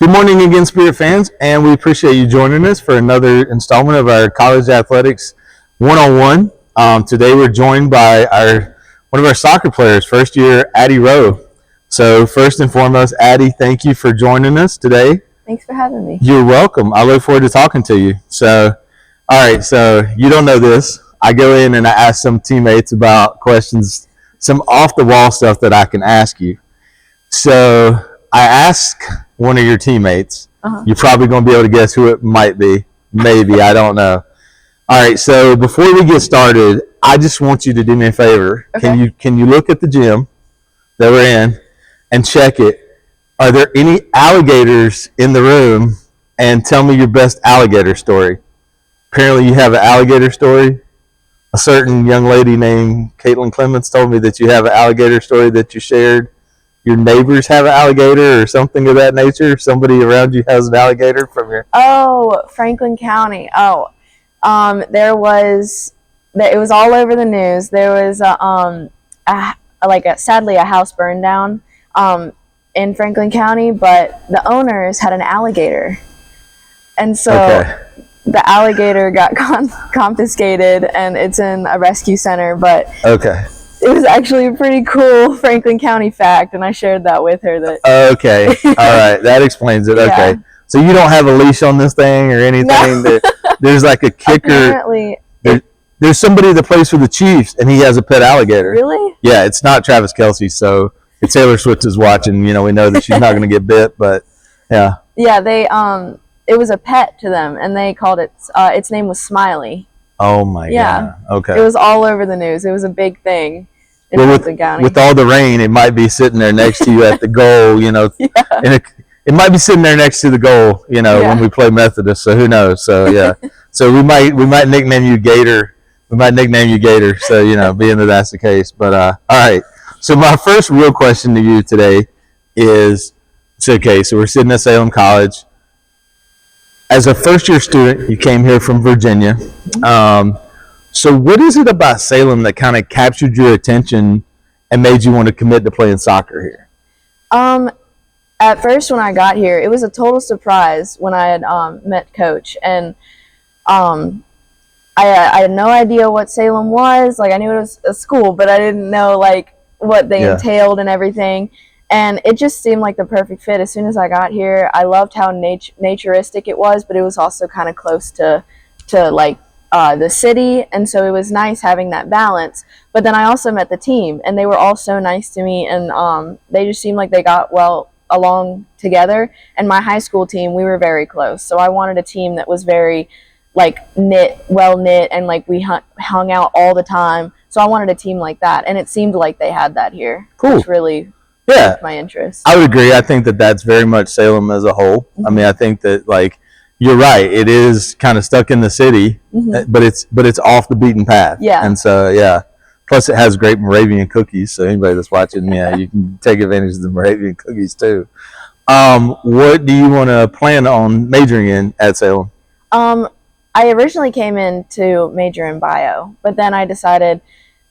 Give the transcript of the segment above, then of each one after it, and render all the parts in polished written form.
Good morning again, Spirit fans, and we appreciate you joining us for another installment of our College Athletics 101. Today we're joined by one of our soccer players, first year, Addie Roe. So first and foremost, Addie, thank you for joining us today. Thanks for having me. You're welcome. I look forward to talking to you. So, all right, so you don't know this. I go in and I ask some teammates about questions, some off-the-wall stuff that I can ask you. So I ask one of your teammates. You're probably going to be able to guess who it might be. Maybe. I don't know. All right. So before we get started, I just want you to do me a favor. Okay. Can you look at the gym that we're in and check it? Are there any alligators in the room? And tell me your best alligator story. Apparently you have an alligator story. A certain young lady named Caitlin Clements told me that you have an alligator story that you shared. Your neighbors have an alligator or something of that nature? Somebody around you has an alligator from your... Oh, Franklin County. It was all over the news. There was sadly a house burned down in Franklin County, but the owners had an alligator. And so the alligator got confiscated and it's in a rescue center, but... Okay. It was actually a pretty cool Franklin County fact, and I shared that with her. Okay, all right, that explains it. Yeah. Okay, so you don't have a leash on this thing or anything? No. There's like a kicker. Apparently. There's somebody that plays for the Chiefs, and he has a pet alligator. Really? Yeah, it's not Travis Kelce, so if Taylor Swift is watching, we know that she's not going to get bit, but yeah. Yeah, it was a pet to them, and they called it, its name was Smiley. Oh my God. Okay. It was all over the news. It was a big thing. Well, with all the rain, it might be sitting there next to you at the goal, and it might be sitting there next to the goal, when we play Methodist. So who knows? So yeah, so we might nickname you Gator. We might nickname you Gator. So being that that's the case. But all right. So my first real question to you today is, so we're sitting at Salem College. As a first year student, you came here from Virginia. So what is it about Salem that kind of captured your attention and made you want to commit to playing soccer here? At first when I got here, it was a total surprise when I had met Coach. And I had no idea what Salem was. Like, I knew it was a school, but I didn't know, what they entailed and everything. And it just seemed like the perfect fit. As soon as I got here, I loved how naturistic it was, but it was also kind of close to the city, and so it was nice having that balance. But then I also met the team, and they were all so nice to me, and they just seemed like they got well along together. And my high school team, we were very close, so I wanted a team that was very well knit, and we hung out all the time. So I wanted a team like that, and it seemed like they had that here. Cool. Which really piqued my interest. I would agree. I think that that's very much Salem as a whole. Mm-hmm. I mean, I think that you're right. It is kind of stuck in the city, but it's off the beaten path. Yeah. And so plus it has great Moravian cookies. So anybody that's watching, you can take advantage of the Moravian cookies too. What do you want to plan on majoring in at Salem? I originally came in to major in bio, but then I decided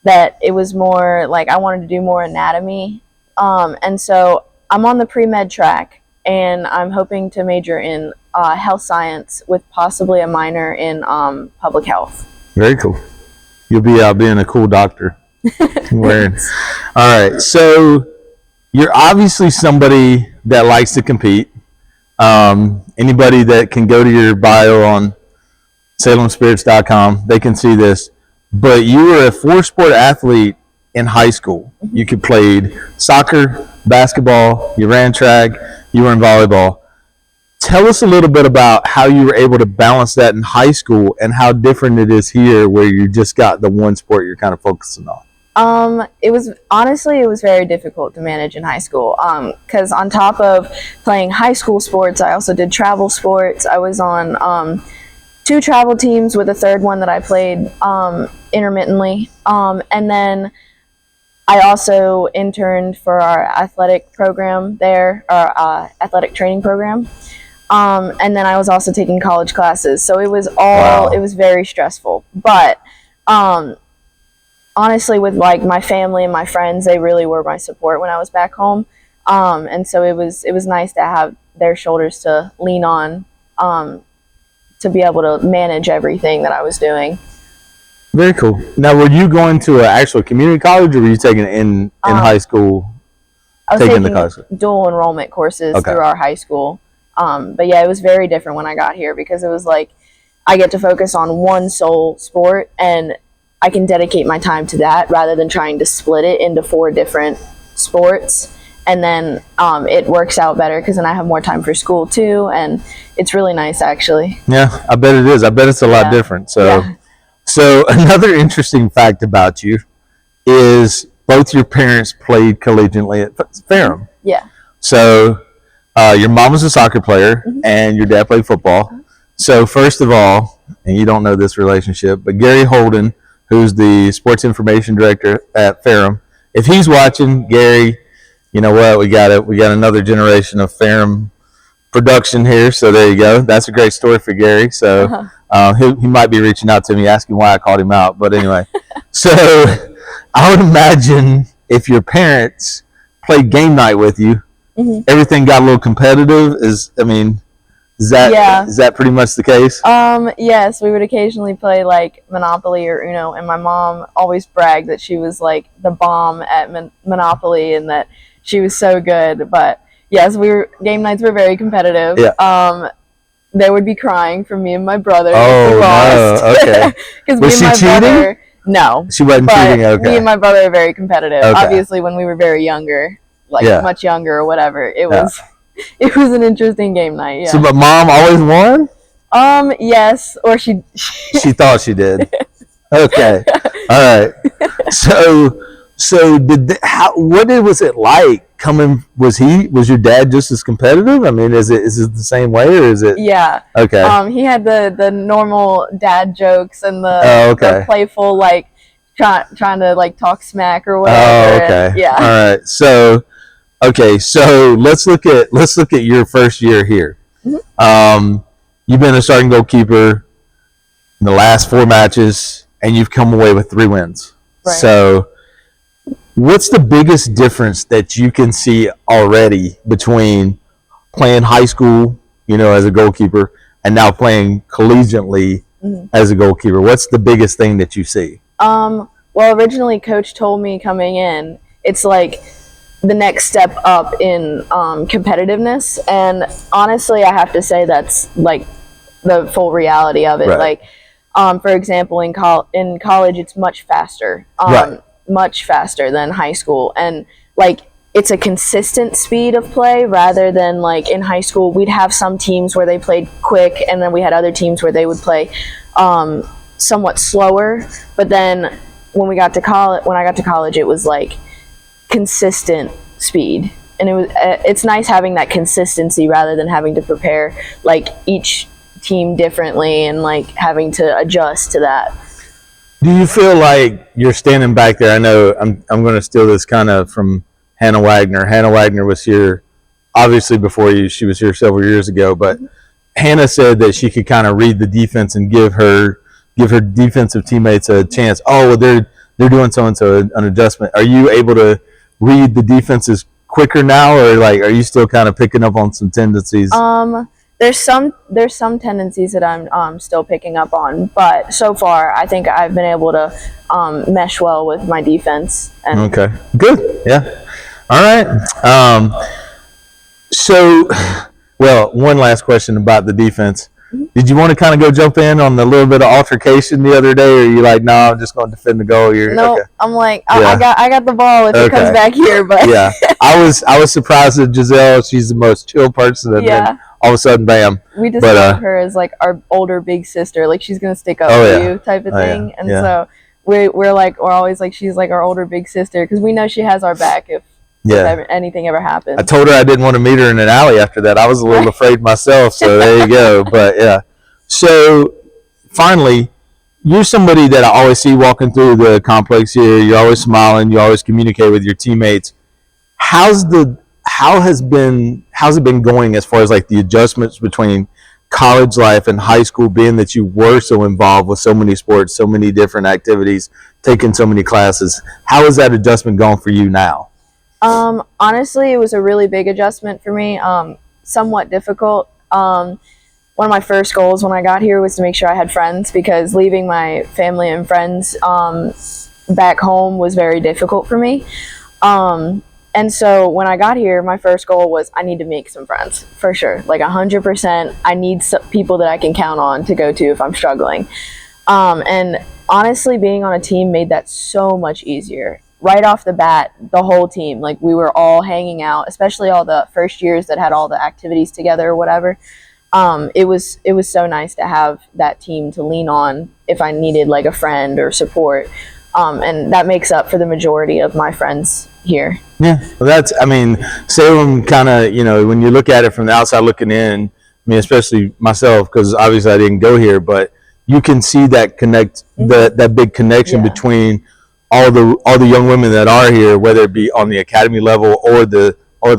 that it was more I wanted to do more anatomy. And so I'm on the pre-med track, and I'm hoping to major in health science with possibly a minor in public health. Very cool. You'll be out being a cool doctor. All right. So you're obviously somebody that likes to compete. Anybody that can go to your bio on salemspirits.com, they can see this. But you were a 4-sport athlete in high school. You played soccer, basketball, you ran track, you were in volleyball. Tell us a little bit about how you were able to balance that in high school and how different it is here where you just got the one sport you're kind of focusing on. It was very difficult to manage in high school. Because on top of playing high school sports, I also did travel sports. I was on 2 travel teams with a third one that I played intermittently. And then I also interned for our athletic program there, our athletic training program. And then I was also taking college classes. So it was it was very stressful. But honestly, with like my family and my friends, they really were my support when I was back home. And so it was nice to have their shoulders to lean on, to be able to manage everything that I was doing. Very cool. Now, were you going to an actual community college, or were you taking it in high school? I was taking dual enrollment courses through our high school. But yeah, it was very different when I got here, because it was like I get to focus on one sole sport, and I can dedicate my time to that rather than trying to split it into 4 different sports. And then it works out better, because then I have more time for school too, and it's really nice, actually. Yeah, I bet it is. I bet it's a lot different. So another interesting fact about you is both your parents played collegiately at Ferrum. Yeah. So your mom was a soccer player, and your dad played football. So first of all, and you don't know this relationship, but Gary Holden, who's the sports information director at Ferrum, if he's watching, Gary, you know what? We got another generation of Ferrum production here. So there you go. That's a great story for Gary. So he might be reaching out to me asking why I called him out. But anyway, so I would imagine if your parents played game night with you, everything got a little competitive. Is that pretty much the case? Yes, we would occasionally play like Monopoly or Uno, and my mom always bragged that she was like the bomb at Monopoly and that she was so good. But yes, game nights were very competitive. Yeah. They would be crying for me and my brother. Oh, no. Okay. Was she cheating? No. She wasn't cheating, okay. Me and my brother are very competitive. Okay. Obviously, when we were very younger, much younger or whatever, it was an interesting game night, yeah. So, but mom always won? Yes, or she thought she did. Okay. All right. So what was it like coming? Was your dad just as competitive? I mean, is it the same way, or is it? Yeah. Okay. He had the normal dad jokes and the playful, like trying to like talk smack or whatever. Oh, okay. And, yeah. All right. So let's look at your first year here. You've been a starting goalkeeper in the last 4 matches, and you've come away with 3 wins. Right. So, what's the biggest difference that you can see already between playing high school, as a goalkeeper, and now playing collegiately as a goalkeeper? What's the biggest thing that you see? Well, originally Coach told me coming in, it's like the next step up in competitiveness, and honestly, I have to say that's like the full reality of it. Right. Like, for example, in college, it's much faster. Much faster than high school, and like it's a consistent speed of play rather than like in high school we'd have some teams where they played quick, and then we had other teams where they would play somewhat slower. But then when I got to college, it was like consistent speed, and it's nice having that consistency rather than having to prepare like each team differently and like having to adjust to that. Do you feel like you're standing back there? I know I'm going to steal this kind of from Hannah Wagner. Hannah Wagner was here obviously before you. She was here several years ago, but Hannah said that she could kind of read the defense and give her defensive teammates a chance. Oh, well, they're doing so and so an adjustment. Are you able to read the defenses quicker now, or like are you still kind of picking up on some tendencies? There's some tendencies that I'm still picking up on, but so far I think I've been able to mesh well with my defense. Okay, good, yeah. All right. So, well, one last question about the defense. Did you want to kind of go jump in on the little bit of altercation the other day, or are you like, no, I'm just going to defend the goal? No, okay. I'm like, I got the ball if it comes back here. But yeah, I was surprised at Giselle. She's the most chill person, and then all of a sudden, bam. We describe her as like our older big sister, like she's gonna stick up for you type of thing. And so we're always like she's like our older big sister, because we know she has our back if anything ever happens. I told her I didn't want to meet her in an alley after that. I was a little afraid myself, so there you go. But yeah. So finally, you're somebody that I always see walking through the complex here. You're always smiling. You always communicate with your teammates. How's it been going as far as like the adjustments between college life and high school, being that you were so involved with so many sports, so many different activities, taking so many classes? How is that adjustment going for you now? Honestly, it was a really big adjustment for me. Somewhat difficult. One of my first goals when I got here was to make sure I had friends, because leaving my family and friends back home was very difficult for me. And so when I got here, my first goal was I need to make some friends, for sure. Like 100%, I need people that I can count on to go to if I'm struggling. And honestly, being on a team made that so much easier. Right off the bat, the whole team, like we were all hanging out, especially all the first years that had all the activities together or whatever. It was so nice to have that team to lean on if I needed like a friend or support. And that makes up for the majority of my friends here. Yeah, well, Salem kind of, when you look at it from the outside looking in, I mean, especially myself, because obviously I didn't go here, but you can see that that big connection between all the young women that are here, whether it be on the academy level or the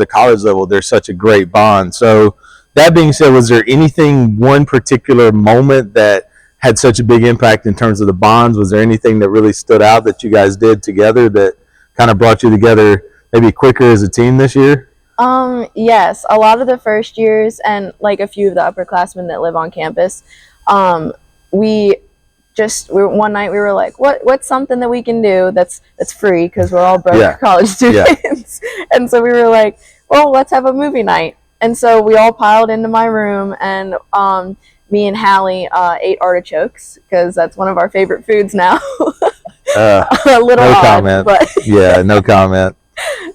college level. There's such a great bond. So that being said, was there one particular moment that had such a big impact in terms of the bonds? Was there anything that really stood out that you guys did together that kind of brought you together maybe quicker as a team this year? Yes, a lot of the first years and like a few of the upperclassmen that live on campus, one night we were like, what's something that we can do that's free, because we're all broke college students. And so we were like, well, let's have a movie night. And so we all piled into my room, and me and Hallie ate artichokes, because that's one of our favorite foods now. A little no odd, comment. But yeah, no comment.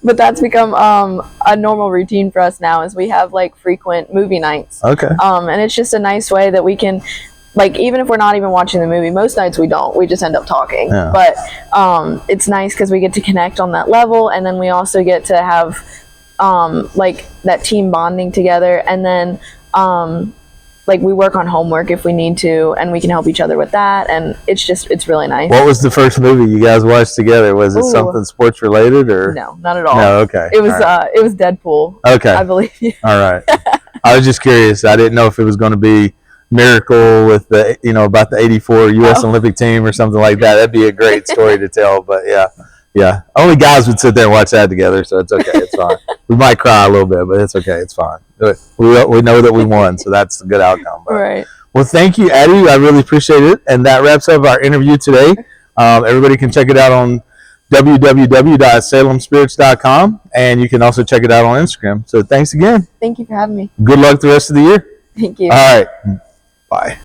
But that's become a normal routine for us now, is we have like frequent movie nights. Okay. And it's just a nice way that we can, like, even if we're not even watching the movie, most nights we don't. We just end up talking. Yeah. But it's nice because we get to connect on that level, and then we also get to have like that team bonding together, and then like we work on homework if we need to, and we can help each other with that, and it's really nice. What was the first movie you guys watched together? Was it something sports related, or no, not at all? No, okay. It was it was Deadpool. Okay, I believe. All right. I was just curious. I didn't know if it was going to be Miracle with the about the '84 U.S. Olympic team or something like that. That'd be a great story to tell. But yeah. Only guys would sit there and watch that together, so it's okay. It's fine. We might cry a little bit, but it's okay. It's fine. We know that we won, so that's a good outcome. But, right. Well, thank you, Addie. I really appreciate it. And that wraps up our interview today. Everybody can check it out on www.salemspirits.com, and you can also check it out on Instagram. So thanks again. Thank you for having me. Good luck the rest of the year. Thank you. All right. Bye.